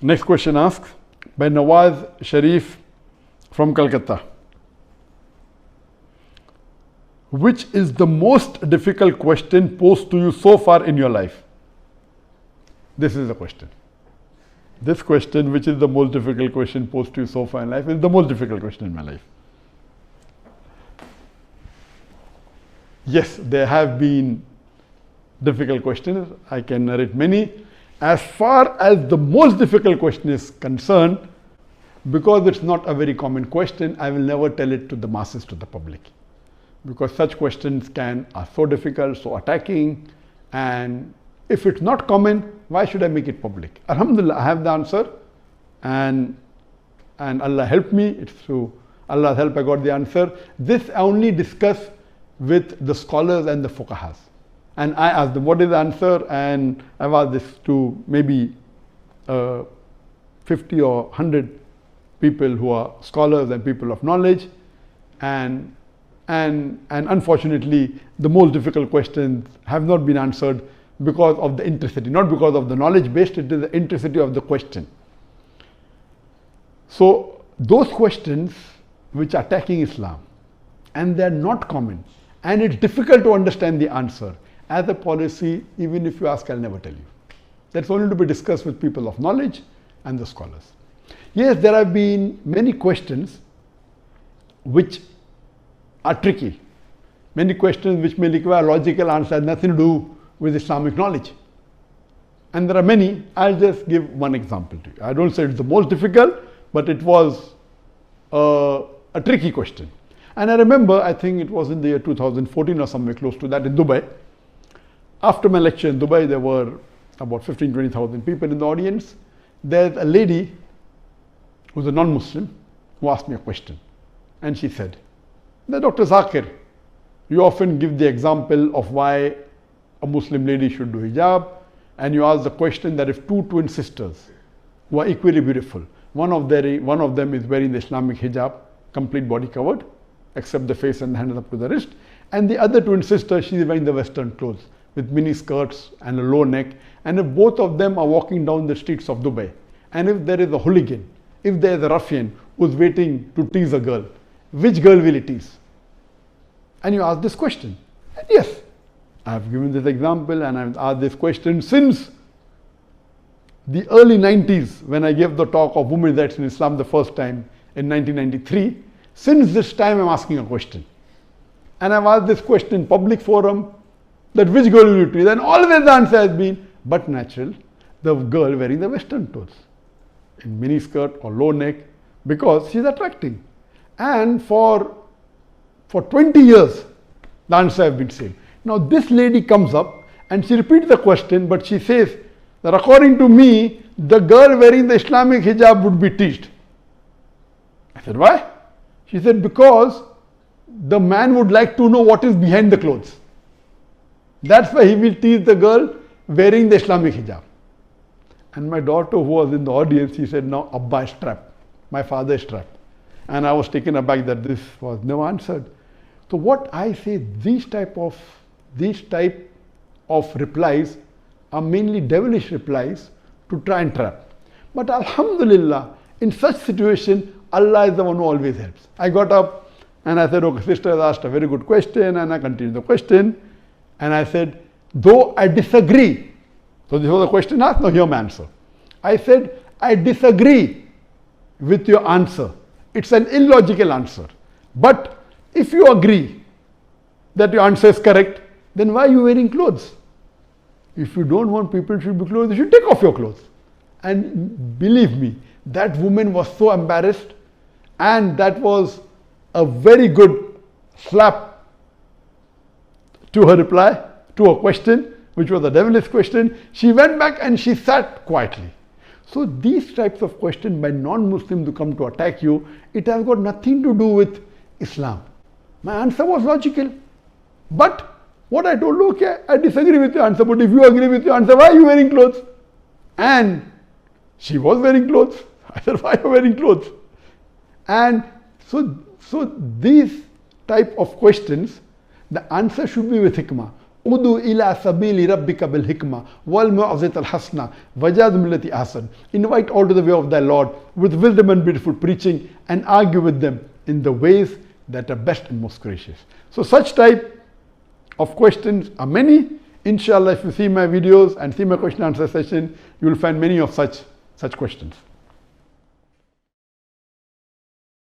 Next question asks by Nawaz Sharif from Calcutta. Which is the most difficult question posed to you so far in your life? This is the question. This question, which is the most difficult question posed to you so far in life, is the most difficult question in my life. Yes, there have been difficult questions. I can narrate many. As far as the most difficult question is concerned, because it's not a very common question, I will never tell it to the masses, to the public. Because such questions are so difficult, so attacking, and if it's not common, why should I make it public? Alhamdulillah, I have the answer, and Allah helped me. It's through Allah's help I got the answer. This I only discuss with the scholars and the fuqahas. And I asked them, what is the answer? And I've asked this to maybe 50 or 100 people who are scholars and people of knowledge. And unfortunately, the most difficult questions have not been answered because of the intricity, not because of the knowledge based, it is the intricity of the question. So those questions which are attacking Islam, and they're not common, and it's difficult to understand the answer. As a policy, even if you ask, I'll never tell you. That's only to be discussed with people of knowledge and the scholars. Yes, there have been many questions which are tricky. Many questions which may require a logical answer, has nothing to do with Islamic knowledge. And there are many. I'll just give one example to you. I don't say it's the most difficult, but it was a tricky question. And I remember, I think it was in the year 2014 or somewhere close to that in Dubai. After my lecture in Dubai, there were about 15,000-20,000 people in the audience. There's a lady who's a non-Muslim who asked me a question. And she said, Dr. Zakir, you often give the example of why a Muslim lady should do hijab, and you ask the question that if two twin sisters who are equally beautiful, one of them is wearing the Islamic hijab, complete body covered, except the face and the hands up to the wrist, and the other twin sister, she is wearing the Western clothes with mini skirts and a low neck, and if both of them are walking down the streets of Dubai, and if there is a hooligan, if there is a ruffian who's waiting to tease a girl, which girl will he tease? And you ask this question. And yes, I have given this example and I've asked this question since the early 90s when I gave the talk of women's rights in Islam the first time in 1993. Since this time I'm asking a question. And I've asked this question in public forum that which girl will you tease? And always the answer has been, but natural, the girl wearing the Western clothes in mini skirt or low neck because she's attracting. And for 20 years, the answer has been same. Now this lady comes up and she repeats the question, but she says that according to me, the girl wearing the Islamic hijab would be teased. I said, why? She said, because the man would like to know what is behind the clothes. That's why he will tease the girl wearing the Islamic hijab. And my daughter who was in the audience, she said, now Abba is trapped. My father is trapped. And I was taken aback that this was never answered. So what I say, these type of replies are mainly devilish replies to try and trap. But alhamdulillah, in such situation, Allah is the one who always helps. I got up and I said, okay, sister has asked a very good question, and I continued the question. And I said, though I disagree. So this was the question asked, now hear my answer. I said, I disagree with your answer. It's an illogical answer. But if you agree that your answer is correct, then why are you wearing clothes? If you don't want people to be clothes, you should take off your clothes. And believe me, that woman was so embarrassed, and that was a very good slap to her reply, to her question, which was a devilish question. She went back and she sat quietly. So these types of questions by non-Muslims who come to attack you, it has got nothing to do with Islam. My answer was logical. But what I told, okay, I disagree with your answer, but if you agree with your answer, why are you wearing clothes? And she was wearing clothes. I said, why are you wearing clothes? And so these type of questions, the answer should be with hikmah. Udu ila sabili rabbika bil hikmah wal mu'azit al hasna wajad millati ahsan. Invite all to the way of thy Lord with wisdom and beautiful preaching, and argue with them in the ways that are best and most gracious. So such type of questions are many. Inshallah, if you see my videos and see my question answer session, you will find many of such questions.